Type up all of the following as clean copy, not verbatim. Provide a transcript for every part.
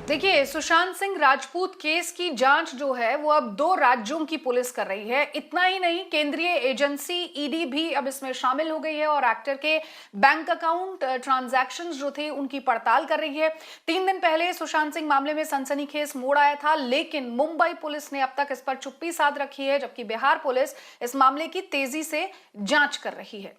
देखिए, सुशांत सिंह राजपूत केस की जांच जो है वो अब 2 राज्यों की पुलिस कर रही है। इतना ही नहीं, केंद्रीय एजेंसी ईडी भी अब इसमें शामिल हो गई है और एक्टर के बैंक अकाउंट ट्रांजैक्शंस जो थे उनकी पड़ताल कर रही है। 3 दिन पहले सुशांत सिंह मामले में सनसनीखेज मोड़ आया था, लेकिन मुंबई पुलिस ने अब तक इस पर चुप्पी साध रखी है, जबकि बिहार पुलिस इस मामले की तेजी से जांच कर रही है।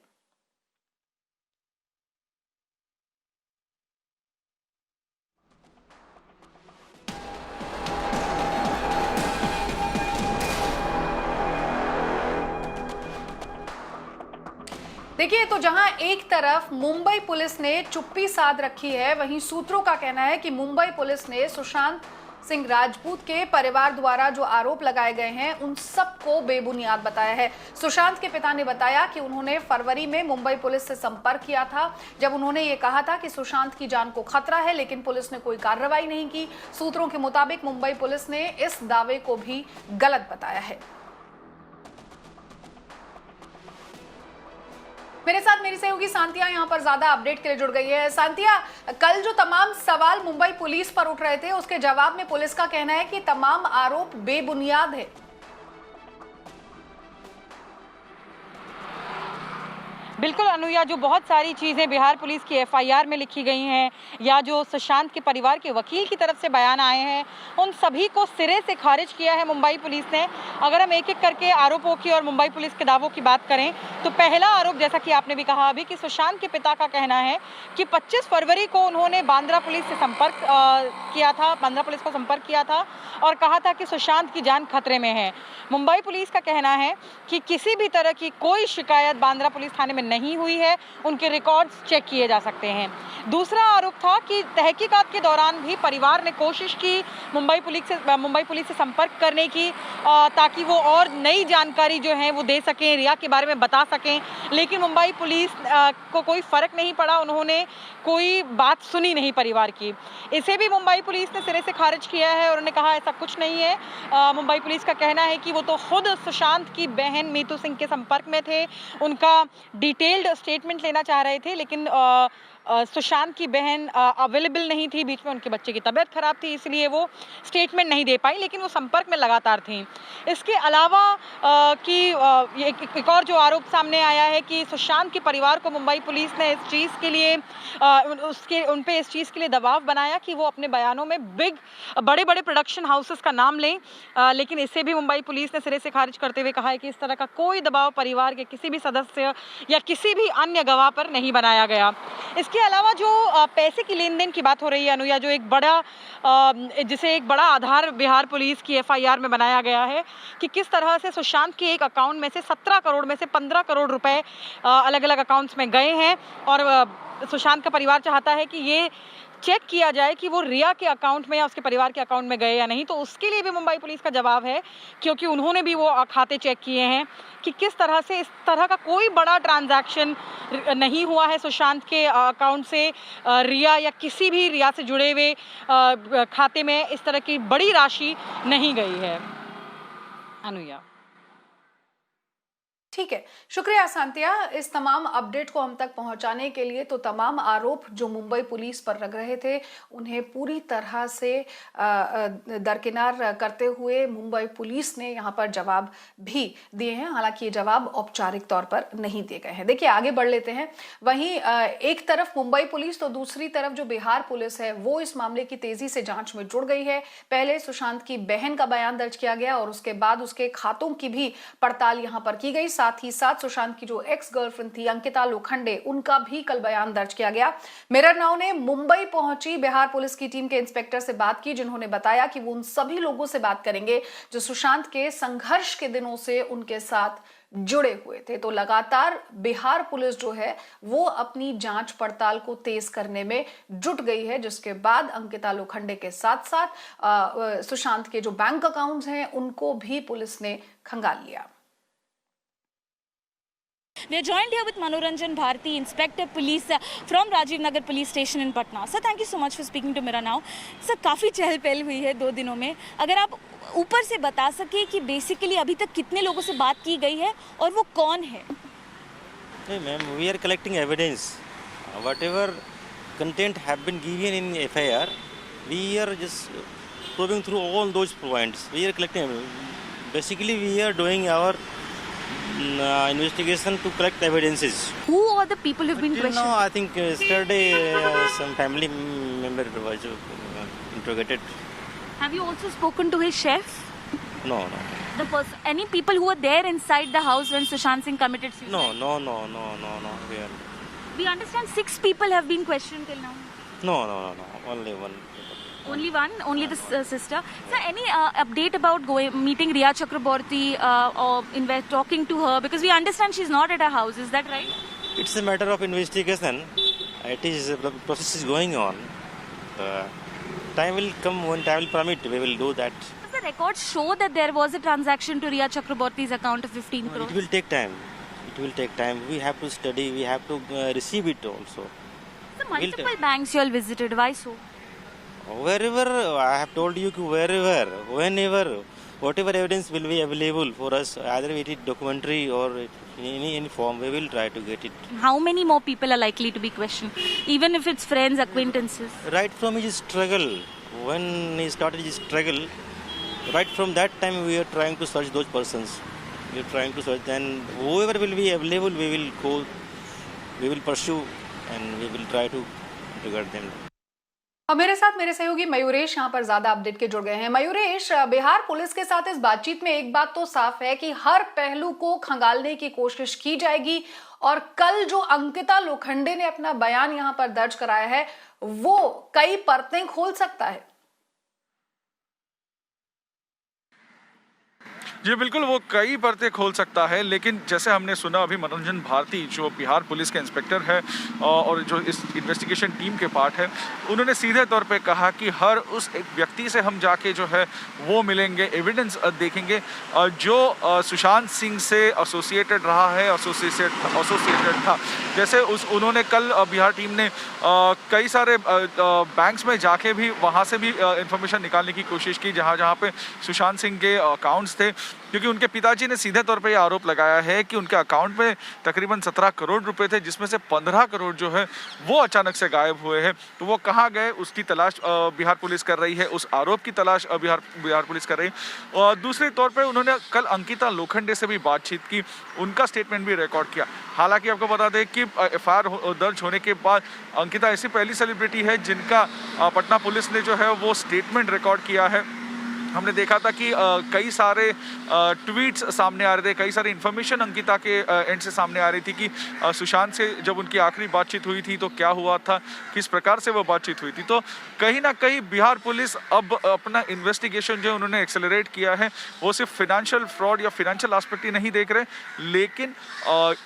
देखिए, तो जहां एक तरफ मुंबई पुलिस ने चुप्पी साध रखी है, वहीं सूत्रों का कहना है कि मुंबई पुलिस ने सुशांत सिंह राजपूत के परिवार द्वारा जो आरोप लगाए गए हैं उन सबको बेबुनियाद बताया है। सुशांत के पिता ने बताया कि उन्होंने फरवरी में मुंबई पुलिस से संपर्क किया था, जब उन्होंने ये कहा था कि सुशांत की जान को खतरा है, लेकिन पुलिस ने कोई कार्रवाई नहीं की। सूत्रों के मुताबिक मुंबई पुलिस ने इस दावे को भी गलत बताया है। मेरे साथ मेरी सहयोगी सांतिया यहाँ पर ज्यादा अपडेट के लिए जुड़ गई है। सांतिया, कल जो तमाम सवाल मुंबई पुलिस पर उठ रहे थे, उसके जवाब में पुलिस का कहना है कि तमाम आरोप बेबुनियाद है। बिल्कुल अनुया, जो बहुत सारी चीज़ें बिहार पुलिस की एफआईआर में लिखी गई हैं या जो सुशांत के परिवार के वकील की तरफ से बयान आए हैं, उन सभी को सिरे से खारिज किया है मुंबई पुलिस ने। अगर हम एक एक करके आरोपों की और मुंबई पुलिस के दावों की बात करें तो पहला आरोप, जैसा कि आपने भी कहा अभी, कि सुशांत के पिता का कहना है कि 25 फरवरी को उन्होंने बांद्रा पुलिस से संपर्क किया था, बांद्रा पुलिस को संपर्क किया था और कहा था कि सुशांत की जान खतरे में है। मुंबई पुलिस का कहना है कि किसी भी तरह की कोई शिकायत बांद्रा पुलिस थाने में नहीं हुई है, उनके रिकॉर्ड्स चेक किए जा सकते हैं। दूसरा आरोप था कि तहकीकात के दौरान भी परिवार ने कोशिश की मुंबई पुलिस से संपर्क करने की, ताकि वो और नई जानकारी जो है वो दे सकें, रिया के बारे में बता सकें, लेकिन मुंबई पुलिस को कोई फर्क नहीं पड़ा, उन्होंने कोई बात सुनी नहीं परिवार की। इसे भी मुंबई पुलिस ने सिरे से खारिज किया है और उन्होंने कहा ऐसा कुछ नहीं है। मुंबई पुलिस का कहना है कि वो तो खुद सुशांत की बहन मीतू सिंह के संपर्क में थे, उनका डिटेल्ड स्टेटमेंट लेना चाह रहे थे, लेकिन सुशांत की बहन अवेलेबल नहीं थी, बीच में उनके बच्चे की तबीयत खराब थी, इसलिए वो स्टेटमेंट नहीं दे पाई, लेकिन वो संपर्क में लगातार थी। इसके अलावा एक और जो आरोप सामने आया है कि सुशांत के परिवार को मुंबई पुलिस ने इस चीज़ के लिए उन पे इस चीज़ के लिए दबाव बनाया कि वो अपने बयानों में बड़े बड़े प्रोडक्शन हाउसेस का नाम लें, लेकिन इसे भी मुंबई पुलिस ने सिरे से खारिज करते हुए कहा है कि इस तरह का कोई दबाव परिवार के किसी भी सदस्य या किसी भी अन्य गवाह पर नहीं बनाया गया। इसके अलावा जो पैसे की लेन देन की बात हो रही है अनुया, जो एक बड़ा आधार बिहार पुलिस की एफआईआर में बनाया गया है कि किस तरह से सुशांत के एक अकाउंट में से 17 करोड़ में से 15 करोड़ रुपए अलग अलग अकाउंट्स में गए हैं और सुशांत का परिवार चाहता है कि ये चेक किया जाए कि वो रिया के अकाउंट में या उसके परिवार के अकाउंट में गए या नहीं। तो उसके लिए भी मुंबई पुलिस का जवाब है, क्योंकि उन्होंने भी वो खाते चेक किए हैं कि किस तरह से इस तरह का कोई बड़ा ट्रांजैक्शन नहीं हुआ है सुशांत के अकाउंट से रिया या किसी भी रिया से जुड़े हुए खाते में इस तरह की बड़ी राशि नहीं गई है। अनुया, ठीक है, शुक्रिया सांतिया इस तमाम अपडेट को हम तक पहुंचाने के लिए। तो तमाम आरोप जो मुंबई पुलिस पर लग रहे थे उन्हें पूरी तरह से दरकिनार करते हुए मुंबई पुलिस ने यहां पर जवाब भी दिए हैं, हालांकि ये जवाब औपचारिक तौर पर नहीं दिए गए हैं। देखिए, आगे बढ़ लेते हैं। वहीं एक तरफ मुंबई पुलिस तो दूसरी तरफ जो बिहार पुलिस है वो इस मामले की तेजी से जांच में जुड़ गई है। पहले सुशांत की बहन का बयान दर्ज किया गया और उसके बाद उसके खातों की भी पड़ताल यहां पर की गई। साथ ही साथ सुशांत की जो एक्स गर्लफ्रेंड थी अंकिता लोखंडे, उनका भी कल बयान दर्ज किया गया। मिरर नाउ ने मुंबई पहुंची बिहार पुलिस की टीम के इंस्पेक्टर से बात की, जिन्होंने बताया कि वो उन सभी लोगों से बात करेंगे जो सुशांत के संघर्ष के दिनों से उनके साथ जुड़े हुए थे। तो लगातार बिहार पुलिस जो है वो अपनी जांच पड़ताल को तेज करने में जुट गई है, जिसके बाद अंकिता लोखंडे के साथ साथ सुशांत के जो बैंक अकाउंट्स हैं उनको भी पुलिस ने खंगाल लिया। We are joined here with Manoranjan Bharti, Inspector Police from Rajiv Nagar Police Station in Patna. Sir, thank you so much for speaking to Mira Now. Sir, काफ़ी चहल पहल हुई है 2 दिनों में। अगर आप ऊपर से बता सके कि बेसिकली अभी तक कितने लोगों से बात की गई है और वो कौन है? नहीं ma'am, we are collecting evidence. Whatever content have been given in FIR, We are just probing through all those points. We are collecting. Basically, we are doing our investigation to collect evidences. Who are the people who've been Till questioned? now, I think yesterday some family member was interrogated. Have you also spoken to his chef? No. Any people who were there inside the house when Sushant Singh committed suicide? No. We understand 6 people have been questioned till now. No. Only one. Only one? Only the sister? Sir, any update about meeting Riya Chakraborty or talking to her? Because we understand she's not at her house. Is that right? It's a matter of investigation. It is the process is going on. Time will come when time will permit. We will do that. Does the records show that there was a transaction to Riya Chakraborty's account of 15 crores? It will take time. We have to study. We have to receive it also. So multiple banks you all visited. Why so? Wherever, I have told you, wherever, whenever, whatever evidence will be available for us, either it is documentary or in any form, we will try to get it. How many more people are likely to be questioned? Even if it's friends, acquaintances? Right from his struggle, when he started his struggle, right from that time we are trying to search those persons. We are trying to search, and whoever will be available, we will go, we will pursue, and we will try to get them. और मेरे साथ मेरे सहयोगी मयूरेश यहाँ पर ज्यादा update के जुड़ गए हैं। मयूरेश, बिहार पुलिस के साथ इस बातचीत में एक बात तो साफ है कि हर पहलू को खंगालने की कोशिश की जाएगी और कल जो अंकिता लोखंडे ने अपना बयान यहाँ पर दर्ज कराया है वो कई परतें खोल सकता है। जी बिल्कुल, वो कई परतें खोल सकता है, लेकिन जैसे हमने सुना अभी मनोरंजन भारती जो बिहार पुलिस के इंस्पेक्टर है और जो इस इन्वेस्टिगेशन टीम के पार्ट है, उन्होंने सीधे तौर पे कहा कि हर उस एक व्यक्ति से हम जाके जो है वो मिलेंगे, एविडेंस देखेंगे जो सुशांत सिंह से एसोसिएटेड रहा है, एसोसिएटेड था। जैसे उन्होंने कल बिहार टीम ने कई सारे बैंक्स में जाके भी वहाँ से भी इंफॉर्मेशन निकालने की कोशिश की जहाँ पे सुशांत सिंह के अकाउंट्स थे, क्योंकि उनके पिताजी ने सीधे तौर पे ये आरोप लगाया है कि उनके अकाउंट में तकरीबन 17 करोड़ रुपए थे, जिसमें से 15 करोड़ जो है वो अचानक से गायब हुए हैं। तो वो कहाँ गए उसकी तलाश बिहार पुलिस कर रही है, उस आरोप की तलाश बिहार पुलिस कर रही है। और दूसरे तौर पे उन्होंने कल अंकिता लोखंडे से भी बातचीत की, उनका स्टेटमेंट भी रिकॉर्ड किया। हालांकि आपको बता दें कि FIR दर्ज होने के बाद अंकिता ऐसी पहली सेलिब्रिटी है जिनका पटना पुलिस ने जो है वो स्टेटमेंट रिकॉर्ड किया है। हमने देखा था कि कई सारे ट्वीट्स सामने आ रहे थे, कई सारी इन्फॉर्मेशन अंकिता के एंड से सामने आ रही थी कि सुशांत से जब उनकी आखिरी बातचीत हुई थी तो क्या हुआ था, किस प्रकार से वो बातचीत हुई थी। तो कहीं ना कहीं बिहार पुलिस अब अपना इन्वेस्टिगेशन जो उन्होंने एक्सेलरेट किया है वो सिर्फ फिनेंशियल फ्रॉड या फिनेंशियल एस्पेक्ट ही नहीं देख रहे, लेकिन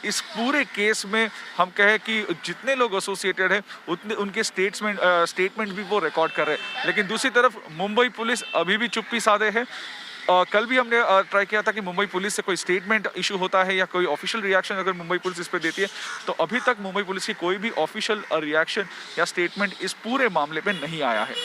इस पूरे केस में हम कहें कि जितने लोग एसोसिएटेड है उतने उनके स्टेटमेंट भी वो रिकॉर्ड कर रहे हैं। लेकिन दूसरी तरफ मुंबई पुलिस अभी भी चुप्पी साधे है। कल भी हमने ट्राई किया था कि मुंबई पुलिस से कोई स्टेटमेंट इशू होता है या कोई ऑफिशियल रिएक्शन अगर मुंबई पुलिस इस पे देती है, तो अभी तक मुंबई पुलिस की कोई भी ऑफिशियल रिएक्शन या स्टेटमेंट इस पूरे मामले पे नहीं आया है।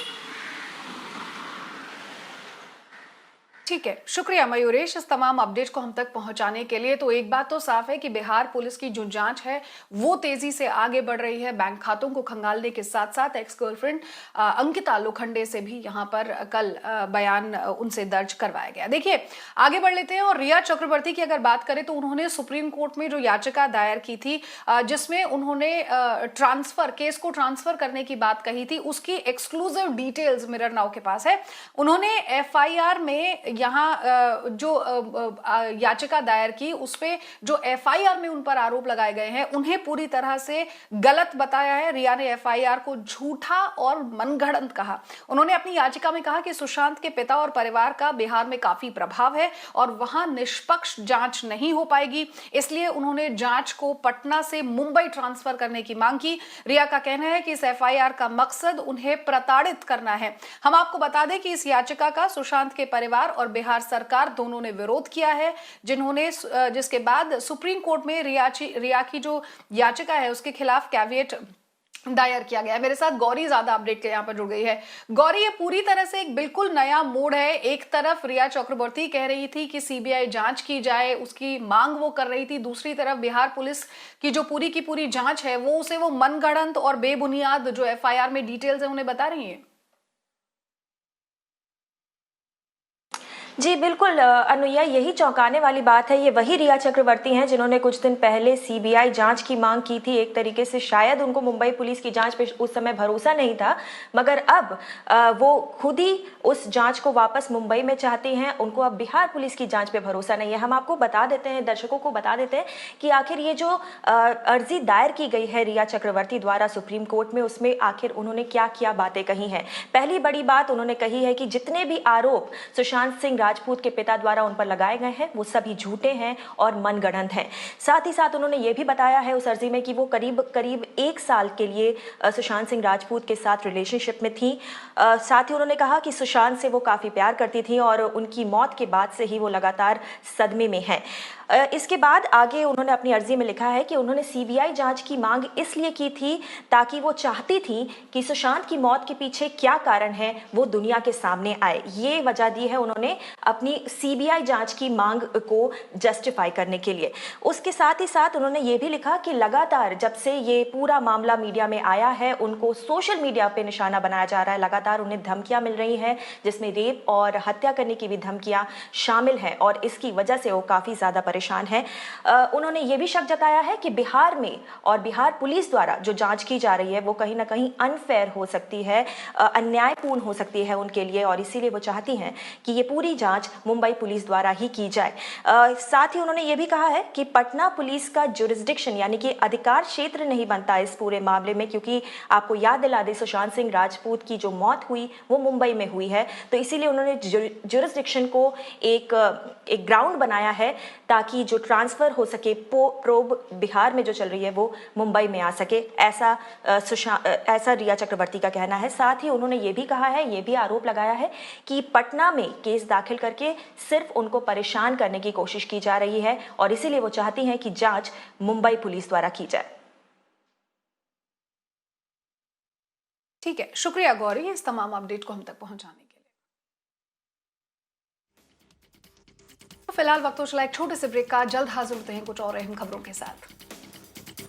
ठीक है, शुक्रिया मयूरेश इस तमाम अपडेट को हम तक पहुंचाने के लिए। तो एक बात तो साफ है कि बिहार पुलिस की जो जांच है वो तेजी से आगे बढ़ रही है। बैंक खातों को खंगालने के साथ साथ एक्स गर्लफ्रेंड अंकिता लोखंडे से भी यहां पर कल बयान उनसे दर्ज करवाया गया। देखिए आगे बढ़ लेते हैं और रिया चक्रवर्ती की अगर बात करें तो उन्होंने सुप्रीम कोर्ट में जो याचिका दायर की थी जिसमें उन्होंने केस को ट्रांसफर करने की बात कही थी, उसकी एक्सक्लूसिव डिटेल्स मिरर नाउ के पास है। उन्होंने FIR में यहाँ जो याचिका दायर की उस पे जो FIR में उन पर आरोप लगाए गए हैं उन्हें पूरी तरह से गलत बताया है। रिया ने FIR को झूठा और मनगढ़ंत कहा। उन्होंने अपनी याचिका में कहा कि सुशांत के पिता और परिवार का बिहार में काफी प्रभाव है और वहां निष्पक्ष जांच नहीं हो पाएगी, इसलिए उन्होंने जांच को पटना से मुंबई ट्रांसफर करने की मांग की। रिया का कहना है कि इस FIR का मकसद उन्हें प्रताड़ित करना है। हम आपको बता दें कि इस याचिका का सुशांत के परिवार और बिहार सरकार दोनों ने विरोध किया है, जिसके बाद सुप्रीम कोर्ट में रिया की जो याचिका है उसके खिलाफ कैविएट दायर किया गया है। मेरे साथ गौरी ज्यादा अपडेट के यहाँ पर जुड़ गई है। गौरी, ये पूरी तरह से एक बिल्कुल नया मोड़ है। एक तरफ रिया चक्रवर्ती कह रही थी कि CBI जांच की जाए, उसकी मांग वो कर रही थी, दूसरी तरफ बिहार पुलिस की जो पूरी की पूरी जांच है वो मनगढ़ंत और बेबुनियाद जो FIR में डिटेल्स है उन्हें बता रही है। जी बिल्कुल अनुया, यही चौंकाने वाली बात है। ये वही रिया चक्रवर्ती हैं जिन्होंने कुछ दिन पहले सीबीआई जांच की मांग की थी। एक तरीके से शायद उनको मुंबई पुलिस की जांच पे उस समय भरोसा नहीं था, मगर अब वो खुद ही उस जांच को वापस मुंबई में चाहती हैं। उनको अब बिहार पुलिस की जांच पे भरोसा नहीं है। हम आपको बता देते हैं, दर्शकों को बता देते हैं कि आखिर ये जो अर्जी दायर की गई है रिया चक्रवर्ती द्वारा सुप्रीम कोर्ट में, उसमें आखिर उन्होंने क्या क्या बातें कही हैं। पहली बड़ी बात उन्होंने कही है कि जितने भी आरोप सुशांत सिंह राजपूत के पिता द्वारा उन पर लगाए गए हैं वो सभी झूठे हैं और मनगढ़ंत हैं। साथ ही साथ उन्होंने ये भी बताया है उस अर्जी में कि वो करीब करीब 1 साल के लिए सुशांत सिंह राजपूत के साथ रिलेशनशिप में थी। साथ ही उन्होंने कहा कि सुशांत से वो काफ़ी प्यार करती थी और उनकी मौत के बाद से ही वो लगातार सदमे में हैं। इसके बाद आगे उन्होंने अपनी अर्जी में लिखा है कि उन्होंने सीबीआई जांच की मांग इसलिए की थी ताकि वो चाहती थी कि सुशांत की मौत के पीछे क्या कारण है वो दुनिया के सामने आए। ये वजह दी है उन्होंने अपनी सीबीआई जांच की मांग को जस्टिफाई करने के लिए। उसके साथ ही साथ उन्होंने ये भी लिखा कि लगातार जब से ये पूरा मामला मीडिया में आया है, उनको सोशल मीडिया पे निशाना बनाया जा रहा है। लगातार उन्हें धमकियां मिल रही हैं, जिसमें रेप और हत्या करने की भी धमकियां शामिल हैं और इसकी वजह से वो काफ़ी ज़्यादा परेशान है। उन्होंने ये भी शक जताया है कि बिहार में और बिहार पुलिस द्वारा जो जांच की जा रही है वो कहीं ना कहीं अनफेयर हो सकती है, अन्यायपूर्ण हो सकती है उनके लिए, और इसीलिए वो चाहती हैं कि ये पूरी जांच मुंबई पुलिस द्वारा ही की जाए। साथ ही उन्होंने ये भी कहा है कि पटना पुलिस का जुरिस्डिक्शन यानी कि अधिकार क्षेत्र नहीं बनता इस पूरे मामले में, क्योंकि आपको याद दिला दे सुशांत सिंह राजपूत की जो मौत हुई वो मुंबई में हुई है, तो इसीलिए उन्होंने जुरिस्डिक्शन को एक ग्राउंड बनाया है ताकि जो ट्रांसफर हो सके प्रोब बिहार में जो चल रही है वो मुंबई में आ सके। ऐसा रिया चक्रवर्ती का कहना है। साथ ही उन्होंने ये भी कहा है, ये भी आरोप लगाया है कि पटना में केस दाखिल करके सिर्फ उनको परेशान करने की कोशिश की जा रही है और इसीलिए वो चाहती हैं कि जांच मुंबई पुलिस द्वारा की जाए। ठीक है, शुक्रिया गौरी इस तमाम अपडेट को हम तक पहुंचाने के लिए। फिलहाल वक्त हो चला एक छोटे से ब्रेक का, जल्द हाजिर होते हैं कुछ और अहम खबरों के साथ।